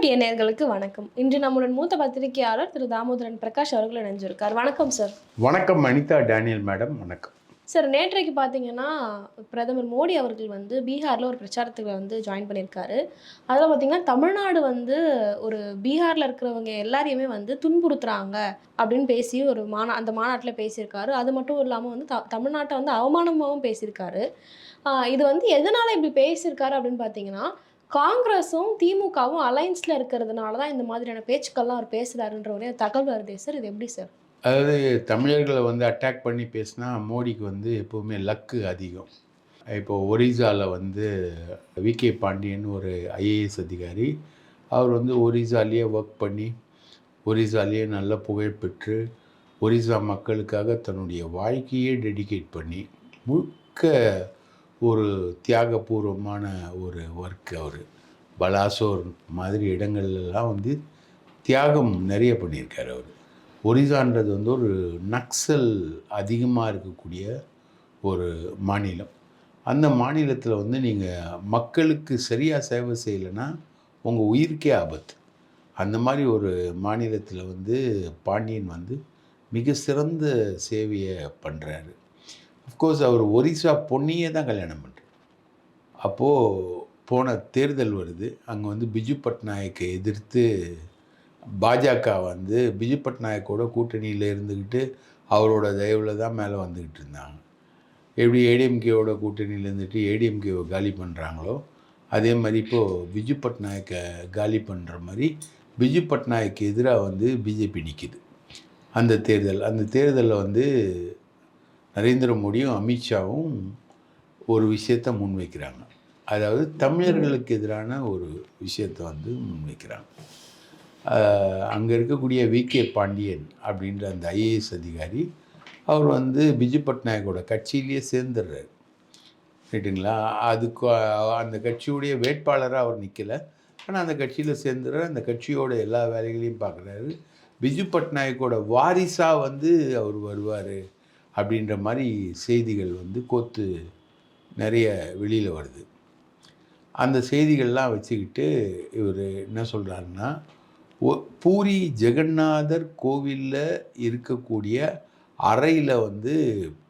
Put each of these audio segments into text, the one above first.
DTN நேயர்களுக்கு வணக்கம். இன்று நம்முடன் மூத்த பத்திரிகையாளர் திரு தாமோதரன் பிரகாஷ் அவர்கள் இணைஞ்சிருக்கார். வணக்கம் சார். வணக்கம் அனிதா டேனியல் மேடம். வணக்கம் சார். நேற்றைக்கு பார்த்தீங்கன்னா, பிரதமர் மோடி அவர்கள் பீகார்ல ஒரு பிரச்சாரத்துல ஜாயின் பண்ணியிருக்காரு. அதில பார்த்தீங்கன்னா, தமிழ்நாடு ஒரு பீகார்ல இருக்கிறவங்க எல்லாரையுமே துன்புறுத்துறாங்க அப்படின்னு பேசி அந்த மாநாட்டில பேசியிருக்காரு. அது மட்டும் இல்லாம தமிழ்நாட்ட அவமானமாவும் பேசியிருக்காரு. இது எதனால இப்படி பேசியிருக்காரு அப்படின்னு பார்த்தீங்கன்னா, காங்கிரஸும், திமுகவும் அலைன்ஸ்ல இருக்கிறதுனால தான் இந்த மாதிரியான பேச்சுக்கள்லாம் அவர் பேசுறாருன்ற ஒரு தகவல் வருதே சார். இது எப்படி சார்? அதாவது தமிழர்களை அட்டாக் பண்ணி பேசினா மோடிக்கு எப்போவுமே லக்கு அதிகம். இப்போ ஒரிசாவில் விகே பாண்டியன் ஒரு ஐஏஎஸ் அதிகாரி. அவர் ஒரிசாலேயே ஒர்க் பண்ணி ஒரிசாலேயே நல்ல புகழ் பெற்று ஒரிசா மக்களுக்காக தன்னுடைய வாழ்க்கையே டெடிகேட் பண்ணி முழுக்க ஒரு தியாகபூர்வமான ஒரு ஒர்க். அவர் பலாசோர் மாதிரி இடங்கள்லாம் தியாகம் நிறைய பண்ணியிருக்கார். அவர் ஒரிசான்றது ஒரு நக்சல் அதிகமாக இருக்கக்கூடிய ஒரு மாநிலம். அந்த மாநிலத்தில் நீங்கள் மக்களுக்கு சரியாக சேவை செய்யலைன்னா உங்கள் உயிருக்கே ஆபத்து. அந்த மாதிரி ஒரு மாநிலத்தில் பாண்டியன் மிக சிறந்த சேவையை பண்ணுறாரு. அஃப்கோர்ஸ் அவர் ஒரிசா பொண்ணையே தான் கல்யாணம் பண்ணுறார். அப்போது போன தேர்தல் வருது. அங்கே பிஜு பட்நாயக்கை எதிர்த்து பாஜக பிஜு பட்நாயக்கோட கூட்டணியில் இருந்துக்கிட்டு அவரோட தயவில் தான் மேலே வந்துக்கிட்டு இருந்தாங்க. எப்படி ஏடிஎம்கேவோட கூட்டணியில் இருந்துட்டு ஏடிஎம்கேவை காலி பண்ணுறாங்களோ அதே மாதிரி இப்போது பிஜு பட்நாயக்கை காலி பண்ணுற மாதிரி பிஜு பட்நாயக்கு எதிராக பிஜேபி நிற்கிது. அந்த தேர்தலில் நரேந்திர மோடியும் அமித்ஷாவும் ஒரு விஷயத்தை முன்வைக்கிறாங்க. அதாவது தமிழர்களுக்கு எதிரான ஒரு விஷயத்தை முன்வைக்கிறாங்க. அங்கே இருக்கக்கூடிய விகே பாண்டியன் அப்படின்ற அந்த ஐஏஎஸ் அதிகாரி அவர் பிஜு பட்நாயக்கோட கட்சியிலேயே சேர்ந்துடுறாரு. ரைட்டுங்களா? அதுக்கு அந்த கட்சியுடைய வேட்பாளராக அவர் நிற்கலை. ஆனால் அந்த கட்சியில் சேர்ந்துடுறார். அந்த கட்சியோட எல்லா வேலைகளையும் பார்க்குறாரு. பிஜு பட்நாயக்கோட வாரிசாக அவர் வருவார் அப்படின்ற மாதிரி செய்திகள் கோத்து நிறைய வெளியில் வருது. அந்த செய்திகள்லாம் வச்சுக்கிட்டு இவர் என்ன சொல்கிறாருன்னா, பூரி ஜெகநாதர் கோவிலில் இருக்கக்கூடிய அறையில்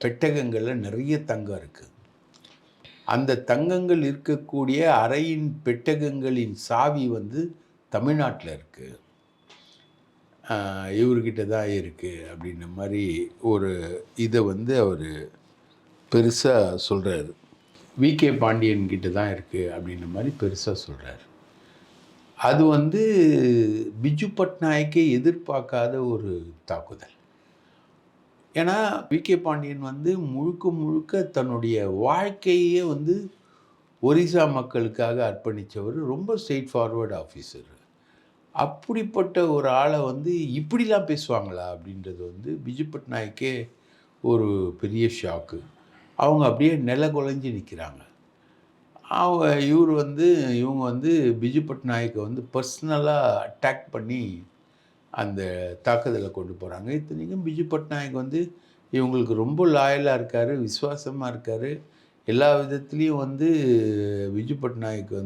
பெட்டகங்களில் நிறைய தங்கம் இருக்குது. அந்த தங்கங்கள் இருக்கக்கூடிய அறையின் பெட்டகங்களின் சாவி தமிழ்நாட்டில் இருக்குது, இவர்கிட்ட தான் இருக்குது அப்படின்ற மாதிரி ஒரு இதை அவர் பெருசாக சொல்கிறாரு. விகே பாண்டியன்கிட்ட தான் இருக்குது அப்படின்ற மாதிரி பெருசாக சொல்கிறார். அது பிஜு பட்நாயக்கை எதிர்பார்க்காத ஒரு தாக்குதல். ஏன்னா விகே பாண்டியன் முழுக்க முழுக்க தன்னுடைய வாழ்க்கையே ஒரிசா மக்களுக்காக அர்ப்பணித்தவர். ரொம்ப ஸ்ட்ரெயிட் ஃபார்வர்டு ஆஃபீஸர். அப்படிப்பட்ட ஒரு ஆளை இப்படிலாம் பேசுவாங்களா அப்படின்றது பிஜு பட்நாயக்கே ஒரு பெரிய ஷாக்கு. அவங்க அப்படியே நில குலைஞ்சி நிற்கிறாங்க. இவங்க பிஜு பட்நாயக்கை பர்சனலாக அட்டாக் பண்ணி அந்த தாக்குதலை கொண்டு போகிறாங்க. இத்தனைக்கும் பிஜு பட்நாயக் இவங்களுக்கு ரொம்ப லாயலாக இருக்கார், விசுவாசமாக இருக்கார். எல்லா விதத்துலேயும் பிஜு பட்நாயக்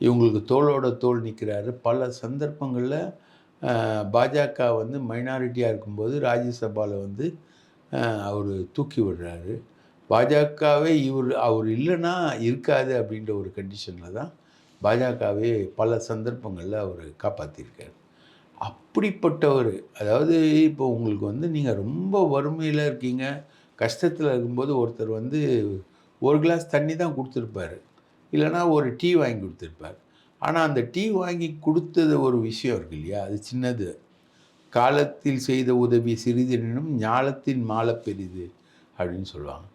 இவங்களுக்கு தோளோட தோள் நிற்கிறாரு. பல சந்தர்ப்பங்களில் பாஜக மைனாரிட்டியாக இருக்கும்போது ராஜ்யசபாவில் அவர் தூக்கி விடுறாரு. பாஜகவே அவர் இல்லைன்னா இருக்காது அப்படின்ற ஒரு கண்டிஷனில் தான் பாஜகவே பல சந்தர்ப்பங்களில் அவர் காப்பாற்றிருக்கார். அப்படிப்பட்டவர். அதாவது இப்போ உங்களுக்கு நீங்கள் ரொம்ப வறுமையில் இருக்கீங்க, கஷ்டத்தில் இருக்கும்போது ஒருத்தர் ஒரு கிளாஸ் தண்ணி தான் கொடுத்துருப்பார், இல்லைனா ஒரு டீ வாங்கி கொடுத்துருப்பார். ஆனால் அந்த டீ வாங்கி கொடுத்தது ஒரு விஷயம் இருக்கு இல்லையா, அது சின்னது. காலத்தில் செய்த உதவி சிறிதெனினும் ஞாலத்தின் மாலை பெரிது அப்படின்னு சொல்லுவாங்க.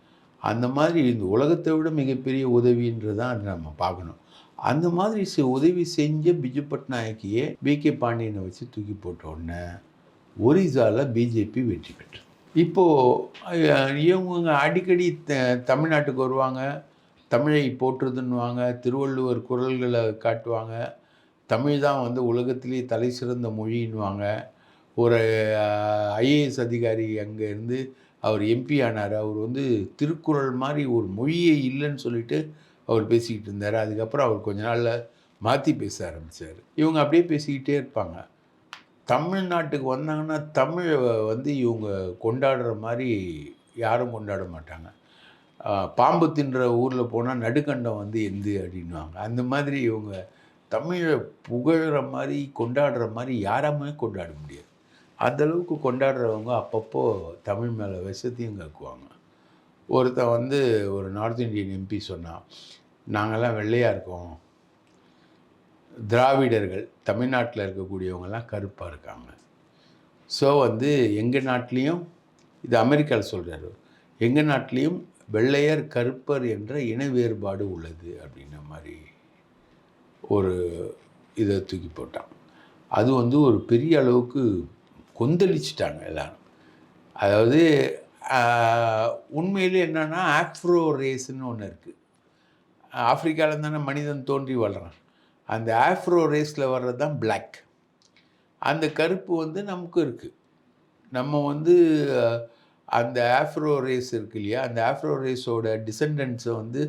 அந்த மாதிரி இந்த உலகத்தை விட மிகப்பெரிய உதவின்றதான் அது நம்ம பார்க்கணும். அந்த மாதிரி உதவி செஞ்ச பிஜு பட்நாயக்கையே விகே பாண்டியனை வச்சு தூக்கி போட்ட உடனே ஒரிசாவில் பிஜேபி வெற்றி பெற்று. இப்போது இவங்க அடிக்கடி தமிழ்நாட்டுக்கு வருவாங்க, தமிழை போற்றுதுன்னுவாங்க, திருவள்ளுவர் குறள்களை காட்டுவாங்க, தமிழ் தான் உலகத்திலேயே தலை சிறந்த மொழின்னுவாங்க. ஒரு ஐஏஎஸ் அதிகாரி அங்கே இருந்து அவர் எம்பி ஆனார். அவர் திருக்குறள் மாதிரி ஒரு மொழியே இல்லைன்னு சொல்லிட்டு அவர் பேசிக்கிட்டு இருந்தார். அதுக்கப்புறம் அவர் கொஞ்ச நாளில் மாற்றி பேச ஆரம்பித்தார். இவங்க அப்படியே பேசிக்கிட்டே இருப்பாங்க. தமிழ்நாட்டுக்கு வந்தாங்கன்னா தமிழை வந்து இவங்க கொண்டாடுற மாதிரி யாரும் கொண்டாட மாட்டாங்க. பாம்பு தின்ற ஊரில் போனால் நடுக்கண்டம் வந்து எந்து அப்படின்வாங்க. அந்த மாதிரி இவங்க தமிழை புகழ்கிற மாதிரி கொண்டாடுற மாதிரி யாராமே கொண்டாட முடியாது. அந்தளவுக்கு கொண்டாடுறவங்க அப்பப்போ தமிழ் மேலே விஷத்தையும் கக்குவாங்க. ஒருத்தன் வந்து ஒரு நார்த் இந்தியன் எம்பி சொன்னான், நாங்கள்லாம் வெள்ளையாக இருக்கோம், திராவிடர்கள் தமிழ்நாட்டில் இருக்கக்கூடியவங்கெல்லாம் கருப்பாக இருக்காங்க. ஸோ வந்து எங்கள் நாட்டிலையும், இது அமெரிக்காவில் சொல்கிறாரு, எங்கள் நாட்டிலையும் வெள்ளையர் கருப்பர் என்ற இன வேறுபாடு உள்ளது அப்படின்ற மாதிரி ஒரு இதை தூக்கி போட்டான். அது வந்து ஒரு பெரிய அளவுக்கு கொந்தளிச்சிட்டாங்க எல்லாரும். அதாவது உண்மையிலே என்னென்னா ஆஃப்ரோ ரேஸ்ன்னு ஒன்று இருக்குது. ஆஃப்ரிக்காவில் தானே மனிதன் தோன்றி வளரான். அந்த ஆஃப்ரோ ரேஸில் வர்றது தான் பிளாக். அந்த கருப்பு வந்து நமக்கும் இருக்குது. நம்ம வந்து அந்த ஆஃப்ரோ ரேஸ் இருக்கு இல்லையா, அந்த ஆஃப்ரோ ரேஸோட டிசெண்டன்ஸை வந்து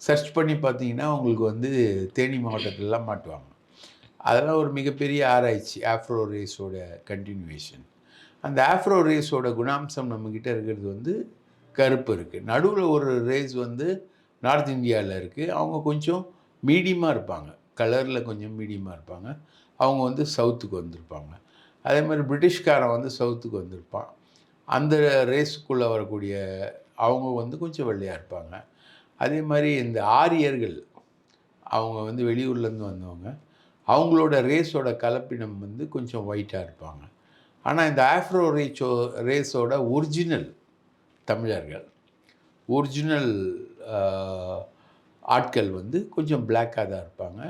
சர்ச் பண்ணி பார்த்தீங்கன்னா உங்களுக்கு வந்து தேனி மாவட்டத்திலலாம் மாட்டுவாங்க. அதெல்லாம் ஒரு மிகப்பெரிய ஆராய்ச்சி, ஆஃப்ரோ ரேஸோட கண்டினியூவேஷன். அந்த ஆஃப்ரோ ரேஸோட குணாம்சம் நம்மக்கிட்ட இருக்கிறது வந்து கருப்பு இருக்குது. நடுவில் ஒரு ரேஸ் வந்து நார்த் இந்தியாவில் இருக்குது. அவங்க கொஞ்சம் மீடியமாக இருப்பாங்க, கலரில் கொஞ்சம் மீடியமாக இருப்பாங்க. அவங்க வந்து சவுத்துக்கு வந்திருப்பாங்க. அதே மாதிரி பிரிட்டிஷ்காரன் வந்து சவுத்துக்கு வந்திருப்பான். அந்த ரேஸுக்குள்ளே வரக்கூடிய அவங்க வந்து கொஞ்சம் வெள்ளையாக இருப்பாங்க. அதே மாதிரி இந்த ஆரியர்கள், அவங்க வந்து வெளியூர்லேருந்து வந்தவங்க, அவங்களோட ரேஸோட கலப்பினம் வந்து கொஞ்சம் ஒயிட்டாக இருப்பாங்க. ஆனால் இந்த ஆஃப்ரோ ரேஸோட ஒரிஜினல் தமிழர்கள், ஒரிஜினல் ஆட்கள் வந்து கொஞ்சம் பிளாக்காக தான் இருப்பாங்க.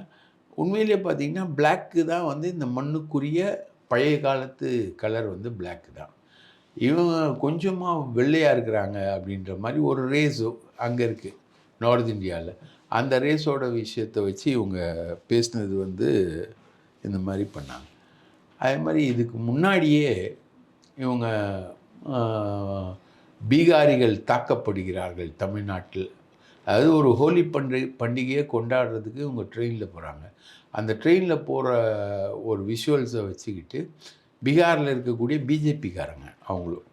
உண்மையிலே பார்த்திங்கன்னா பிளாக்கு தான் வந்து இந்த மண்ணுக்குரிய பழைய காலத்து கலர் வந்து பிளாக்கு தான். இவங்க கொஞ்சமாக வெள்ளையாக இருக்கிறாங்க அப்படின்ற மாதிரி ஒரு ரேஸு அங்கே இருக்குது நார்த் இந்தியாவில். அந்த ரேஸோட விஷயத்தை வச்சு இவங்க பேசினது வந்து இந்த மாதிரி பண்ணாங்க. அதே மாதிரி இதுக்கு முன்னாடியே இவங்க பீகாரிகள் தாக்கப்படுகிறார்கள் தமிழ்நாட்டில். அதாவது ஒரு ஹோலி பண்டிகையை கொண்டாடுறதுக்கு இவங்க ட்ரெயினில் போகிறாங்க. அந்த ட்ரெயினில் போகிற ஒரு விஷுவல்ஸை வச்சுக்கிட்டு பீகாரில் இருக்கக்கூடிய பிஜேபிக்காரங்க அவங்களும்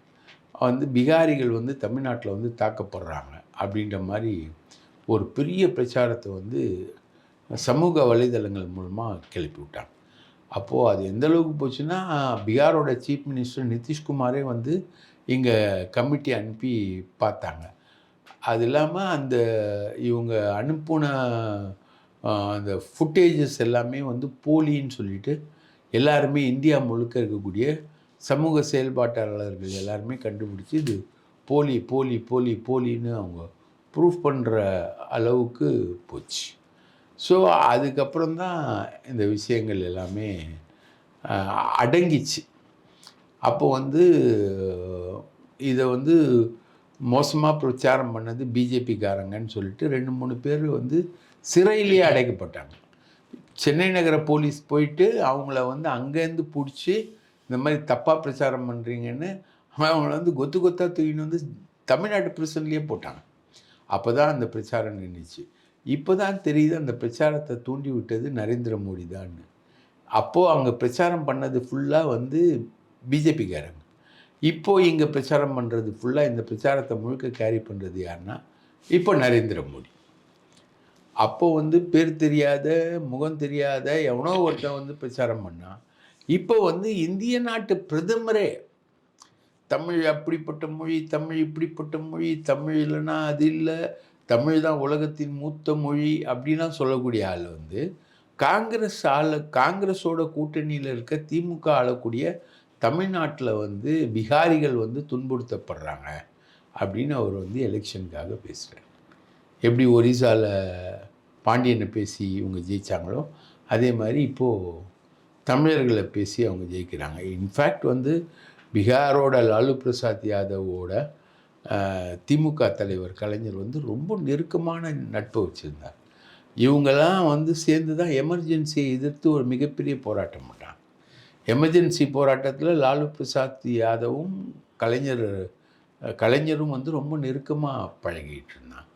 வந்து பீகாரிகள் வந்து தமிழ்நாட்டில் வந்து தாக்கப்படுறாங்க அப்படின்ற மாதிரி ஒரு பெரிய பிரச்சாரத்தை வந்து சமூக வலைதளங்கள் மூலமாக கிளப்பி விட்டாங்க. அப்போது அது எந்த அளவுக்கு போச்சுன்னா, பீகாரோட சீஃப் மினிஸ்டர் நிதிஷ்குமாரே வந்து இங்கே கமிட்டி அனுப்பி பார்த்தாங்க. அது இல்லாமல் அந்த இவங்க அனுப்புன அந்த ஃபுட்டேஜஸ் எல்லாமே வந்து போலின்னு சொல்லிட்டு எல்லாருமே இந்தியா முழுக்க இருக்கக்கூடிய சமூக செயல்பாட்டாளர்கள் எல்லாருமே கண்டுபிடிச்சி இது போலி போலி போலி போலின்னு அவங்க ப்ரூஃப் பண்ணுற அளவுக்கு போச்சு. ஸோ அதுக்கப்புறம் தான் இந்த விஷயங்கள் எல்லாமே அடங்கிச்சு. அப்போ வந்து இதை வந்து மோசமாக பிரச்சாரம் பண்ணது பிஜேபிக்காரங்கன்னு சொல்லிட்டு 2-3 பேர் வந்து சிறையிலேயே அடைக்கப்பட்டாங்க. சென்னை நகர போலீஸ் போயிட்டு அவங்கள வந்து அங்கேருந்து பிடிச்சி இந்த மாதிரி தப்பாக பிரச்சாரம் பண்ணுறீங்கன்னு அவங்கள வந்து கொத்து கொத்தாக தூக்கின்னு வந்து தமிழ்நாட்டு பிரிசன்லேயே போட்டாங்க. அப்போ தான் அந்த பிரச்சாரம் நின்றுச்சு. இப்போ தான் தெரியுது அந்த பிரச்சாரத்தை தூண்டி விட்டது நரேந்திர மோடி தான்னு. அப்போது அங்கே பிரச்சாரம் பண்ணது ஃபுல்லாக வந்து பிஜேபிக்காரங்க. இப்போது இங்கே பிரச்சாரம் பண்ணுறது ஃபுல்லாக இந்த பிரச்சாரத்தை முழுக்க கேரி பண்ணுறது யாருன்னா இப்போ நரேந்திர மோடி. அப்போது வந்து பேர் தெரியாத முகம் தெரியாத எவனோ ஒருத்தன் வந்து பிரச்சாரம் பண்ணான். இப்போ வந்து இந்திய நாட்டு பிரதமரே தமிழ் அப்படிப்பட்ட மொழி, தமிழ் இப்படிப்பட்ட மொழி, தமிழ் இல்லைன்னா அது இல்லை, தமிழ் தான் உலகத்தின் மூத்த மொழி அப்படின்லாம் சொல்லக்கூடிய ஆள் வந்து காங்கிரஸோட கூட்டணியில் இருக்க திமுக ஆளக்கூடிய தமிழ்நாட்டில் வந்து பிகாரிகள் வந்து துன்புறுத்தப்படுறாங்க அப்படின்னு அவர் வந்து எலெக்ஷனுக்காக பேசுகிறார். எப்படி ஒரிசாவில் பாண்டியனை பேசி இவங்க ஜெயித்தாங்களோ அதே மாதிரி இப்போது தமிழர்களை பேசி அவங்க ஜெயிக்கிறாங்க. இன்ஃபேக்ட் வந்து பீகாரோட லாலு பிரசாத் யாதவோட திமுக தலைவர் கலைஞர் வந்து ரொம்ப நெருக்கமான நட்பை வச்சுருந்தார். இவங்கெல்லாம் வந்து சேர்ந்து தான் எமர்ஜென்சியை எதிர்த்து ஒரு மிகப்பெரிய போராட்டம் பண்ணாங்க. எமர்ஜென்சி போராட்டத்தில் லாலு பிரசாத் யாதவும் கலைஞரும் வந்து ரொம்ப நெருக்கமாக பழகிட்டு இருந்தாங்க.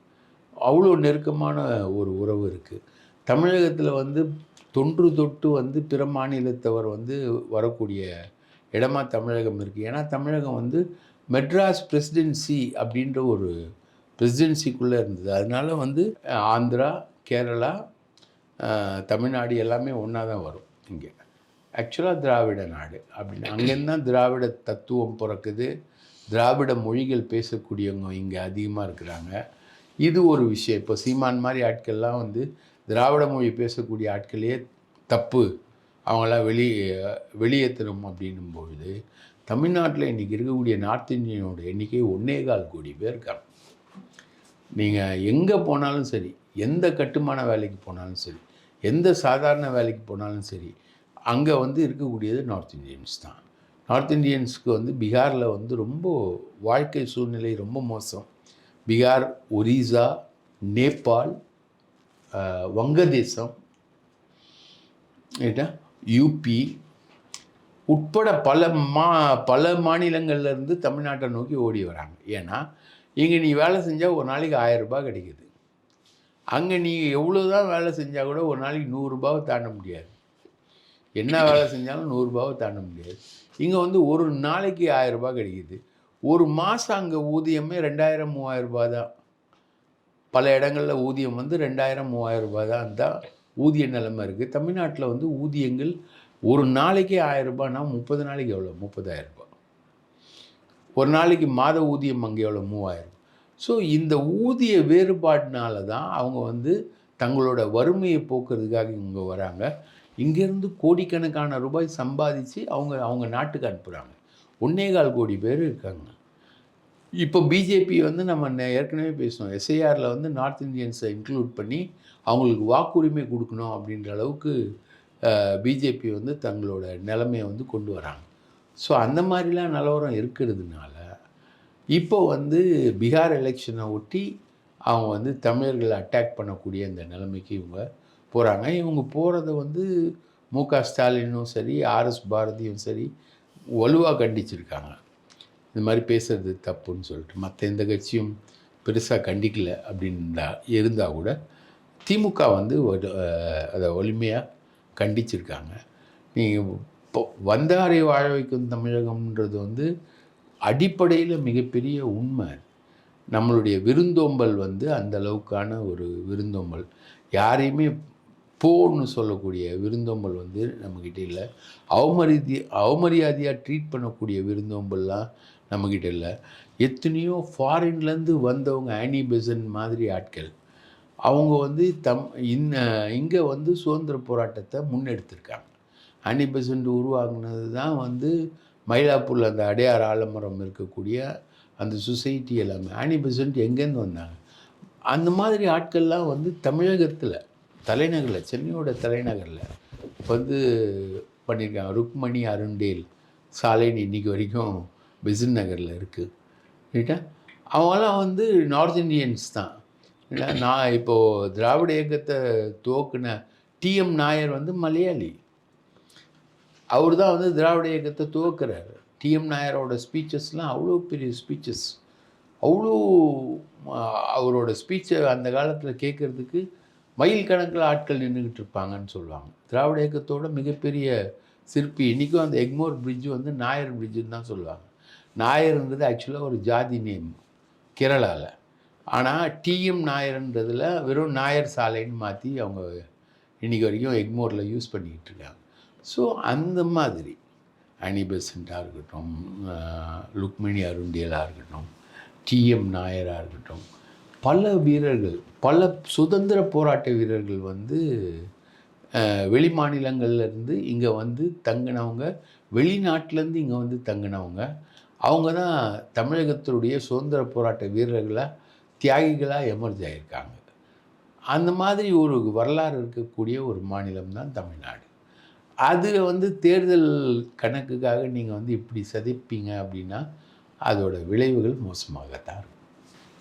அவ்வளோ நெருக்கமான ஒரு உறவு இருக்குது. தமிழகத்தில் வந்து தொன்று தொட்டு வந்து பிற மாநிலத்தவர் வந்து வரக்கூடிய இடமா தமிழகம் இருக்குது. ஏன்னா தமிழகம் வந்து மெட்ராஸ் பிரசிடென்சி அப்படின்ற ஒரு பிரசிடென்சிக்குள்ளே இருந்தது. அதனால வந்து ஆந்திரா, கேரளா, தமிழ்நாடு எல்லாமே ஒன்றா தான் வரும் இங்கே. ஆக்சுவலாக திராவிட நாடு அப்படின்னு அங்கேருந்து தான் திராவிட தத்துவம் பிறக்குது. திராவிட மொழிகள் பேசக்கூடியவங்க இங்கே அதிகமாக இருக்கிறாங்க. இது ஒரு விஷயம். இப்போ சீமான் மாதிரி ஆட்கள்லாம் வந்து திராவிட மொழி பேசக்கூடிய ஆட்களே தப்பு, அவங்களாம் வெளியேற்றணும் அப்படின்னும் பொழுது தமிழ்நாட்டில் இன்றைக்கி இருக்கக்கூடிய நார்த் இந்தியனோட எண்ணிக்கை 1.25 கோடி பேர் இருக்காங்க. நீங்கள் எங்கே போனாலும் சரி, எந்த கட்டுமான வேலைக்கு போனாலும் சரி, எந்த சாதாரண வேலைக்கு போனாலும் சரி, அங்கே வந்து இருக்கக்கூடியது நார்த் இந்தியன்ஸ் தான். நார்த் இந்தியன்ஸுக்கு வந்து பீகாரில் வந்து ரொம்ப வாழ்க்கை சூழ்நிலை ரொம்ப மோசம். பீகார், ஒரிசா, நேபாள், வங்கதேசம், யூபி உட்பட பல மாநிலங்கள்லேருந்து தமிழ்நாட்டை நோக்கி ஓடி வராங்க. ஏன்னா இங்கே நீ வேலை செஞ்சால் ஒரு நாளைக்கு 1000 ரூபாய் கிடைக்குது. அங்கே நீ எவ்வளோ தான் வேலை செஞ்சால் கூட ஒரு நாளைக்கு 100 ரூபாவை தாண்ட முடியாது. என்ன வேலை செஞ்சாலும் 100 ரூபாவை தாண்ட முடியாது. இங்கே வந்து ஒரு நாளைக்கு 1000 ரூபாய் கிடைக்குது. ஒரு மாதம் அங்கே ஊதியமே 2000 3000 ரூபாய் தான். பல இடங்களில் ஊதியம் வந்து 2000 3000 ரூபாய் தான் ஊதிய நிலைமை இருக்குது. தமிழ்நாட்டில் வந்து ஊதியங்கள் ஒரு நாளைக்கே 1000 ரூபாய்னா 30 நாளைக்கு எவ்வளோ? 30,000 ரூபாய். ஒரு நாளைக்கு மாத ஊதியம் அங்கே எவ்வளோ? 3000. ஸோ இந்த ஊதிய வேறுபாட்டினால தான் அவங்க வந்து தங்களோட வறுமையை போக்குறதுக்காக இங்கே வராங்க. இங்கேருந்து கோடிக்கணக்கான ரூபாய் சம்பாதிச்சு அவங்க நாட்டுக்கு அனுப்புகிறாங்க. 1.25 கோடி பேர் இருக்காங்க. இப்போ பிஜேபி வந்து நம்ம ஏற்கனவே பேசணும், எஸ்ஐஆரில் வந்து நார்த் இந்தியன்ஸை இன்க்ளூட் பண்ணி அவங்களுக்கு வாக்குரிமை கொடுக்கணும் அப்படின்ற அளவுக்கு பிஜேபி வந்து தங்களோட நிலைமையை வந்து கொண்டு வராங்க. ஸோ அந்த மாதிரிலாம் நிலவரம் இருக்கிறதுனால இப்போ வந்து பீகார் எலெக்ஷனை ஒட்டி அவங்க வந்து தமிழர்களை அட்டாக் பண்ணக்கூடிய அந்த நிலைமைக்கு இவங்க போகிறாங்க. இவங்க போகிறத வந்து மு.க. ஸ்டாலினும் சரி, ஆர்எஸ் பாரதியும் சரி வலுவாக கண்டிச்சிருக்காங்க. இந்த மாதிரி பேசுகிறது தப்புன்னு சொல்லிட்டு. மற்ற எந்த கட்சியும் பெருசாக கண்டிக்கலை அப்படின்னா இருந்தால் கூட திமுக வந்து அதை வலிமையாக கண்டிச்சிருக்காங்க. நீங்கள் இப்போ வந்தாரை வாழ வைக்கும் தமிழகம்ன்றது வந்து அடிப்படையில் மிகப்பெரிய உண்மை. நம்மளுடைய விருந்தோம்பல் வந்து அந்த அளவுக்கான ஒரு விருந்தோம்பல், யாரையுமே போன்னு சொல்லக்கூடிய விருந்தோம்பல் வந்து நம்மக்கிட்ட இல்லை. அவமரியாதையாக ட்ரீட் பண்ணக்கூடிய விருந்தோம்பல்லாம் நம்மக்கிட்ட இல்லை. எத்தனையோ ஃபாரின்லேருந்து வந்தவங்க, ஆனி பெசன்ட் மாதிரி ஆட்கள், அவங்க வந்து இங்கே வந்து சுதந்திர போராட்டத்தை முன்னெடுத்திருக்காங்க. ஆனி பெசன்ட் உருவாக்குனது தான் வந்து மயிலாப்பூரில் அந்த அடையார் ஆலமரம் இருக்கக்கூடிய அந்த சொசைட்டி எல்லாமே. ஆனி பெசன்ட் எங்கேருந்து வந்தாங்க? அந்த மாதிரி ஆட்கள்லாம் வந்து தமிழகத்தில் தலைநகரில், சென்னையோட தலைநகரில் வந்து பண்ணியிருக்காங்க. ருக்மணி அருண்டேல் சாலைன்னு இன்றைக்கி வரைக்கும் பெசன்ட் நகரில் இருக்குது. ரைட்டா? அவங்களாம் வந்து நார்த் இந்தியன்ஸ் தான். இல்லை, நான் இப்போது திராவிட இயக்கத்தை துவக்குன டிஎம் நாயர் வந்து மலையாளி. அவர் தான் வந்து திராவிட இயக்கத்தை துவக்கிறார். டிஎம் நாயரோட ஸ்பீச்சஸ்லாம் அவ்வளோ பெரிய ஸ்பீச்சஸ். அவ்வளோ அவரோட ஸ்பீச்சை அந்த காலத்தில் கேட்குறதுக்கு மைல் கணக்கில் ஆட்கள் நின்றுக்கிட்டு இருப்பாங்கன்னு சொல்லுவாங்க. திராவிட இயக்கத்தோட மிகப்பெரிய சிற்பி. இன்றைக்கும் அந்த எக்மோர் பிரிட்ஜு வந்து நாயர் பிரிட்ஜுன்னு தான் சொல்லுவாங்க. நாயர்ன்றது ஆக்சுவலாக ஒரு ஜாதி நேம் கேரளாவில். ஆனால் டிஎம் நாயர்ன்றதில் வெறும் நாயர் சாலைன்னு மாற்றி அவங்க இன்றைக்கி வரைக்கும் எக்மோரில் யூஸ் பண்ணிக்கிட்டு இருக்காங்க. ஸோ அந்த மாதிரி ஆனி பெசன்ட்டாக இருக்கட்டும், ருக்மணி அருண்டியலாக இருக்கட்டும், டிஎம் நாயராக இருக்கட்டும், பல வீரர்கள், பல சுதந்திர போராட்ட வீரர்கள் வந்து வெளி மாநிலங்கள்லேருந்து இங்கே வந்து தங்கினவங்க, வெளிநாட்டிலேருந்து இங்கே வந்து தங்கினவங்க. அவங்க தான் தமிழகத்தினுடைய சுதந்திர போராட்ட வீரர்களாக, தியாகிகளாக எமர்ஜ் ஆகியிருக்காங்க. அந்த மாதிரி ஒரு வரலாறு இருக்கக்கூடிய ஒரு மாநிலம் தான் தமிழ்நாடு. அதில் வந்து தேர்தல் கணக்குக்காக நீங்கள் வந்து இப்படி சதிப்பீங்க அப்படின்னா அதோட விளைவுகள் மோசமாகத்தான் இருக்கும்.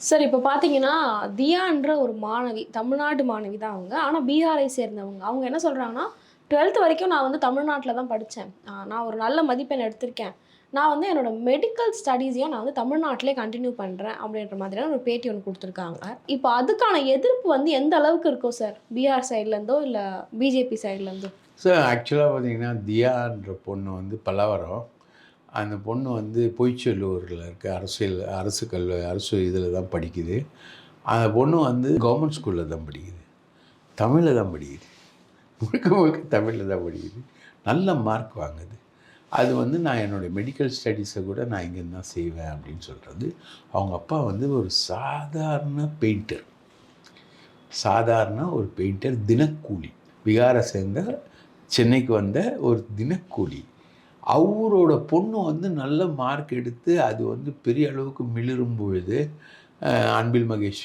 சார், இப்போ பார்த்தீங்கன்னா தியான்ற ஒரு மாணவி, தமிழ்நாடு மாணவி தான் அவங்க. ஆனால் பீகாரை சேர்ந்தவங்க. அவங்க என்ன சொல்கிறாங்கன்னா, 12th வரைக்கும் நான் வந்து தமிழ்நாட்டில் தான் படித்தேன், நான் ஒரு நல்ல மதிப்பெண் எடுத்திருக்கேன், நான் வந்து என்னோட மெடிக்கல் ஸ்டடீஸையும் நான் வந்து தமிழ்நாட்டிலே கன்டினியூ பண்ணுறேன் அப்படின்ற மாதிரியான ஒரு பேட்டி ஒன்று கொடுத்துருக்காங்க. இப்போ அதுக்கான எதிர்ப்பு வந்து எந்த அளவுக்கு இருக்கும் சார்? பீகார் சைட்லேருந்தோ இல்லை பிஜேபி சைட்லேருந்தோ? ஸோ ஆக்சுவலாக பார்த்தீங்கன்னா தியான்ற பொண்ணு வந்து பல்லாவரம். அந்த பொண்ணு வந்து பொய்ச்செல்லூரில் இருக்க அரசு இதில் தான் படிக்குது. அந்த பொண்ணு வந்து கவர்மெண்ட் ஸ்கூலில் தான் படிக்குது. தமிழில் தான் படிக்குது. முழுக்க முழுக்க தமிழில் தான் படிக்குது. நல்ல மார்க் வாங்குது. அது வந்து நான் என்னுடைய மெடிக்கல் ஸ்டடீஸை கூட நான் இங்கேருந்து தான் செய்வேன் அப்படின்னு சொல்கிறது. அவங்க அப்பா வந்து ஒரு சாதாரண ஒரு பெயிண்டர், தினக்கூலி. பீகாரை சேர்ந்த சென்னைக்கு வந்த ஒரு தினக்கூலி. அவரோட பொண்ணு வந்து நல்ல மார்க் எடுத்து அது வந்து பெரிய அளவுக்கு மிளிரும் பொழுது அன்பில் மகேஷ்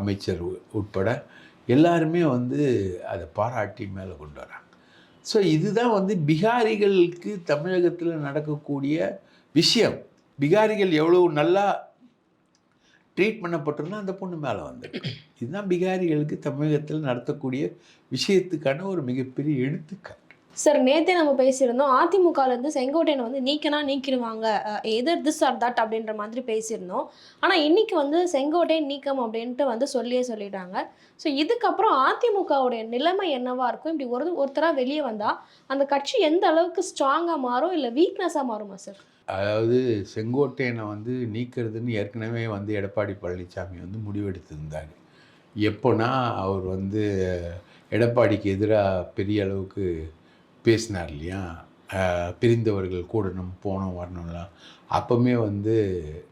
அமைச்சர் உட்பட எல்லாருமே வந்து அதை பாராட்டி மேலே கொண்டு வராங்க. ஸோ இதுதான் வந்து பிகாரிகளுக்கு தமிழகத்தில் நடக்கக்கூடிய விஷயம். பிகாரிகள் எவ்வளோ நல்லா ட்ரீட் பண்ணப்பட்டிருந்தா அந்த பொண்ணு மேலே வந்துருக்கு. இதுதான் பிகாரிகளுக்கு தமிழகத்தில் நடத்தக்கூடிய விஷயத்துக்கான ஒரு மிகப்பெரிய எடுத்துக்காட்டு. சார் நேற்றே நம்ம பேசியிருந்தோம், அதிமுகலேருந்து செங்கோட்டையனை வந்து நீக்கிடுவாங்க, எதர் திஸ் ஆர் தட் அப்படின்ற மாதிரி பேசியிருந்தோம். ஆனால் இன்னைக்கு வந்து செங்கோட்டையன் நீக்கம் அப்படின்ட்டு வந்து சொல்லிட்டாங்க. ஸோ இதுக்கப்புறம் அதிமுகவுடைய நிலைமை என்னவா இருக்கும்? இப்படி ஒருத்தராக வெளியே வந்தால் அந்த கட்சி எந்த அளவுக்கு ஸ்ட்ராங்காக மாறும், இல்லை வீக்னஸாக மாறுமா சார்? அதாவது செங்கோட்டையனை வந்து நீக்கிறதுன்னு ஏற்கனவே வந்து எடப்பாடி பழனிசாமி வந்து முடிவெடுத்திருந்தார். எப்போனா அவர் வந்து எடப்பாடிக்கு எதிராக பெரிய அளவுக்கு பேசினார் இல்லையா, பிரிந்தவர்கள் கூடணும் போனோம் வரணும்லாம். அப்போவுமே வந்து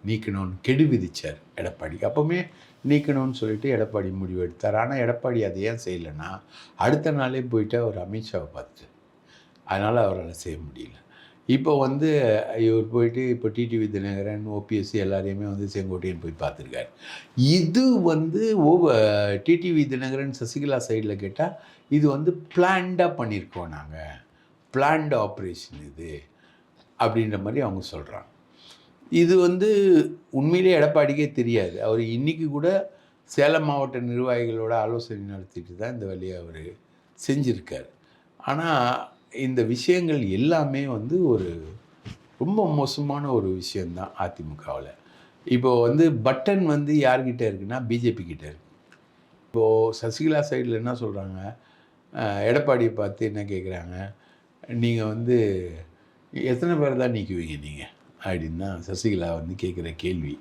நீக்கணும்னு கெடு விதித்தார் எடப்பாடிக்கு. அப்போவுமே நீக்கணும்னு சொல்லிட்டு எடப்பாடி முடிவு எடுத்தார். ஆனால் எடப்பாடி அதை ஏன் செய்யலைன்னா அடுத்த நாளே போயிட்டு அவர் அமித்ஷாவை பார்த்துட்டு, அதனால் அவரால் செய்ய முடியல. இப்போ வந்து இவர் போயிட்டு இப்போ டிடிவி தினகரன், ஓபிஎஸ்சி எல்லாரையுமே வந்து செங்கோட்டையன் போய் பார்த்துருக்காரு. இது வந்து டிடிவி தினகரன் சசிகலா சைடில் கேட்டால் இது வந்து பிளான்டாக பண்ணியிருக்கோம், நாங்கள் பிளான்டு ஆப்ரேஷன் இது அப்படின்ற மாதிரி அவங்க சொல்கிறாங்க. இது வந்து உண்மையிலே எடப்பாடிக்கே தெரியாது. அவர் இன்றைக்கி கூட சேலம் மாவட்ட நிர்வாகிகளோட ஆலோசனை நடத்திட்டு தான் இந்த வேலையை அவர் செஞ்சுருக்கார். ஆனால் இந்த விஷயங்கள் எல்லாமே வந்து ஒரு ரொம்ப மோசமான ஒரு விஷயந்தான் அதிமுகவில். இப்போது வந்து பட்டன் வந்து யார்கிட்ட இருக்குன்னா பிஜேபி கிட்டே இருக்குது. இப்போது சசிகலா சைடில் என்ன சொல்கிறாங்க, எடப்பாடியை பார்த்து என்ன கேட்குறாங்க, நீங்கள் வந்து எத்தனை பேர் தான் நீக்குவீங்க நீங்கள் அப்படின்னு தான் சசிகலா வந்து கேட்குற கேள்வி.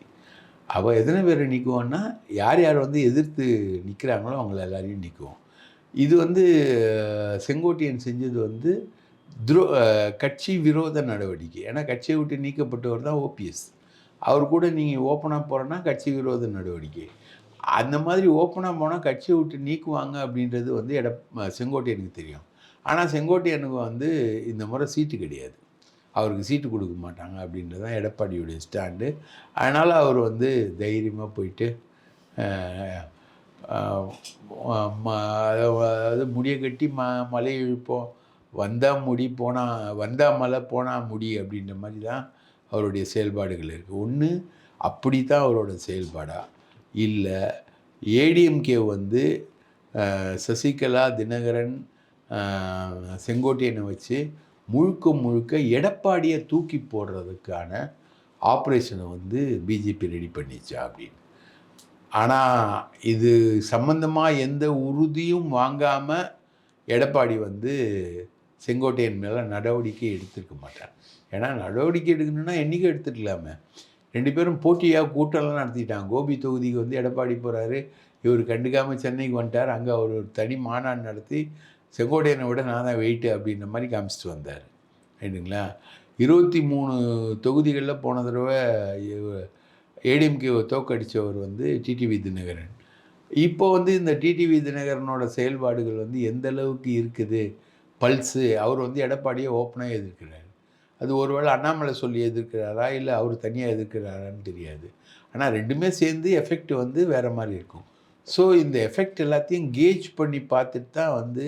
அவள் எத்தனை பேரை நீக்குவோன்னா யார் வந்து எதிர்த்து நிற்கிறாங்களோ அவங்கள எல்லாரையும் நீக்குவோம். இது வந்து செங்கோட்டையன் செஞ்சது வந்து கட்சி விரோத நடவடிக்கை. ஏன்னா கட்சியை விட்டு நீக்கப்பட்டவர் தான் ஓபிஎஸ். அவர் கூட நீங்கள் ஓப்பனாக போகிறோன்னா கட்சி விரோத நடவடிக்கை. அந்த மாதிரி ஓப்பனாக போனால் கட்சியை விட்டு நீக்குவாங்க அப்படின்றது வந்து செங்கோட்டையனுக்கு தெரியும். ஆனால் செங்கோட்டையனுக்கு வந்து இந்த முறை சீட்டு கிடையாது, அவருக்கு சீட்டு கொடுக்க மாட்டாங்க அப்படின்றது தான் எடப்பாடியுடைய ஸ்டாண்டு. அதனால் அவர் வந்து தைரியமாக போயிட்டு அதாவது முடியை கட்டி மலை இழுப்போம், வந்தால் மலை போனால் முடி அப்படின்ற மாதிரி தான் அவருடைய செயல்பாடுகள் இருக்குது. ஒன்று அப்படி தான் அவரோட செயல்பாடா, இல்லை ஏடிஎம்கே வந்து சசிகலா, தினகரன், செங்கோட்டையனை வச்சு முழுக்க எடப்பாடியை தூக்கி போடுறதுக்கான ஆப்ரேஷனை வந்து பிஜேபி ரெடி பண்ணிச்சா அப்படின்னு. ஆனால் இது சம்பந்தமாக எந்த உறுதியும் வாங்காமல் எடப்பாடி வந்து செங்கோட்டையன் மேலே நடவடிக்கை எடுத்துருக்க மாட்டார். ஏன்னா நடவடிக்கை எடுக்கணுன்னா என்றைக்கும் எடுத்துக்கலாமே. 2 பேரும் போட்டியாக கூட்டம்லாம் நடத்திட்டாங்க. கோபி தொகுதிக்கு வந்து எடப்பாடி போகிறாரு, இவர் கண்டுக்காமல் சென்னைக்கு வந்துட்டார். அங்கே அவர் ஒரு தனி மாநாடு நடத்தி செங்கோட்டையனை விட நான் தான் வெயிட்டு அப்படின்ற மாதிரி காமிச்சிட்டு வந்தார். ரைட்டுங்களா? 23 தொகுதிகளில் போன தடவை ஏடிஎம்கே தோக்கடித்தவர் வந்து டிடிவி தினகரன். இப்போ வந்து இந்த டிடிவி தினகரனோட செயல்பாடுகள் வந்து எந்த அளவுக்கு இருக்குது, பல்ஸு. அவர் வந்து எடப்பாடியை ஓப்பனாக எதிர்க்கிறார். அது ஒருவேளை அண்ணாமலை சொல்லி எதிர்க்கிறாரா இல்லை அவர் தனியாக எதிர்க்கிறாரான்னு தெரியாது. ஆனால் 2மே சேர்ந்து எஃபெக்ட் வந்து வேறு மாதிரி இருக்கும். ஸோ இந்த எஃபெக்ட் எல்லாத்தையும் கேஜ் பண்ணி பார்த்துட்டு தான் வந்து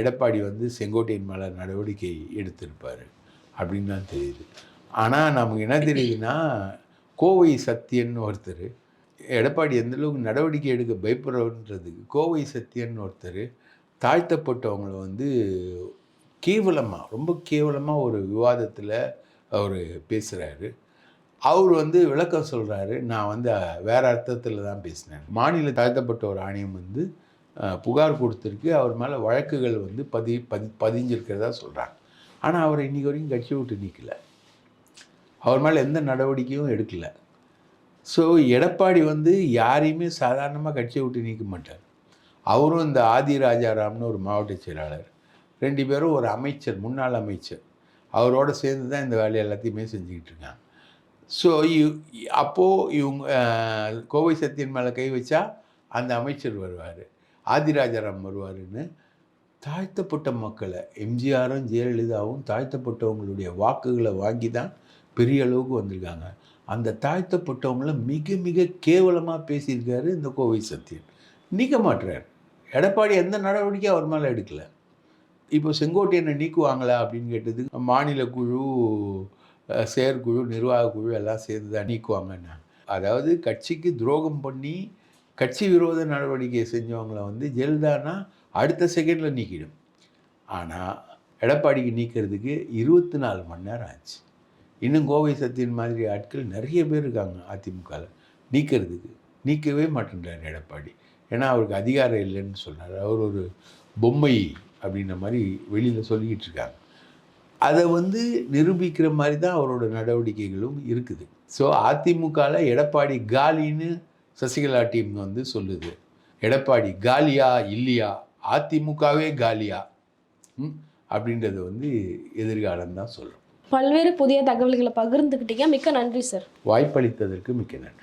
எடப்பாடி வந்து செங்கோட்டையன் மேலே நடவடிக்கை எடுத்திருப்பார் அப்படின்னு தான் தெரியுது. ஆனால் நமக்கு என்ன தெரியுதுன்னா, கோவை சத்தியன் ஒருத்தர், எடப்பாடி எந்தளவுக்கு நடவடிக்கை எடுக்க பயப்படுறன்றதுக்கு கோவை சத்தியன் ஒருத்தர் தாழ்த்தப்பட்டவங்களை வந்து ரொம்ப கேவலமாக ஒரு விவாதத்தில் அவர் பேசுகிறாரு. அவர் வந்து விளக்கம் சொல்கிறாரு, நான் வந்து வேறு அர்த்தத்தில் தான் பேசினேன். மாநில தாழ்த்தப்பட்டோர் ஆணையம் வந்து புகார் கொடுத்துருக்கு. அவர் மேலே வழக்குகள் வந்து பதிஞ்சிருக்கிறதா சொல்கிறாங்க. ஆனால் அவரை இன்றைக்கி வரைக்கும் கட்சி விட்டு நீக்கலை. அவர் மேலே எந்த நடவடிக்கையும் எடுக்கலை. ஸோ எடப்பாடி வந்து யாரையுமே சாதாரணமாக கட்சியை விட்டு நீக்க மாட்டார். அவரும் இந்த ஆதி ராஜாராம்னு ஒரு மாவட்ட செயலாளர், 2 பேரும் ஒரு அமைச்சர், முன்னாள் அமைச்சர், அவரோட சேர்ந்து தான் இந்த வேலையை எல்லாத்தையுமே செஞ்சுக்கிட்டு இருக்காங்க. ஸோ அப்போது இவங்க கோவை சத்தியன் மேலே கை வச்சா அந்த அமைச்சர் வருவார், ஆதி ராஜாராம் வருவாருன்னு தாழ்த்தப்பட்ட மக்களை, எம்ஜிஆரும் ஜெயலலிதாவும் தாழ்த்தப்பட்டவங்களுடைய வாக்குகளை வாங்கி தான் பெரிய அளவுக்கு வந்திருக்காங்க. அந்த தாழ்த்தப்பட்டவங்கள மிக மிக கேவலமாக பேசியிருக்காரு இந்த கோவை சத்தியன். நீக்க மாட்டுறார். எடப்பாடி எந்த நடவடிக்கையும் அவர் மேலே எடுக்கலை. இப்போ செங்கோட்டையனை நீக்குவாங்களா அப்படின்னு கேட்டதுக்கு மாநில குழு, செயற்குழு, நிர்வாக குழு எல்லாம் சேர்ந்து தான் நீக்குவாங்கன்னா, அதாவது கட்சிக்கு துரோகம் பண்ணி கட்சி விரோத நடவடிக்கையை செஞ்சவங்களை வந்து ஜெயலலிதானா அடுத்த செகண்டில் நீக்கிடும். ஆனால் எடப்பாடிக்கு நீக்கிறதுக்கு 24 மணி நேரம் ஆச்சு. இன்னும் கோவை சத்தியன் மாதிரி ஆட்கள் நிறைய பேர் இருக்காங்க அதிமுகவில் நீக்கிறதுக்கு. நீக்கவே மாட்டேன்றார் எடப்பாடி. ஏன்னா அவருக்கு அதிகாரம் இல்லைன்னு சொல்கிறார். அவர் ஒரு பொம்மை அப்படின்ற மாதிரி வெளியில் சொல்லிக்கிட்டு இருக்காங்க. அதை வந்து நிரூபிக்கிற மாதிரி தான் அவரோட நடவடிக்கைகளும் இருக்குது. ஸோ அதிமுகவில் எடப்பாடி காலின்னு சசிகலா டீம் வந்து சொல்லுது. எடப்பாடி காலியா இல்லையா, அதிமுகவே காலியா அப்படின்றது வந்து எதிர்காலம் தான் சொல்லும். பல்வேறு புதிய தகவல்களை பகிர்ந்துக்கிட்டீங்க. மிக்க நன்றி சார். வாய்ப்பளித்ததற்கு மிக்க நன்றி.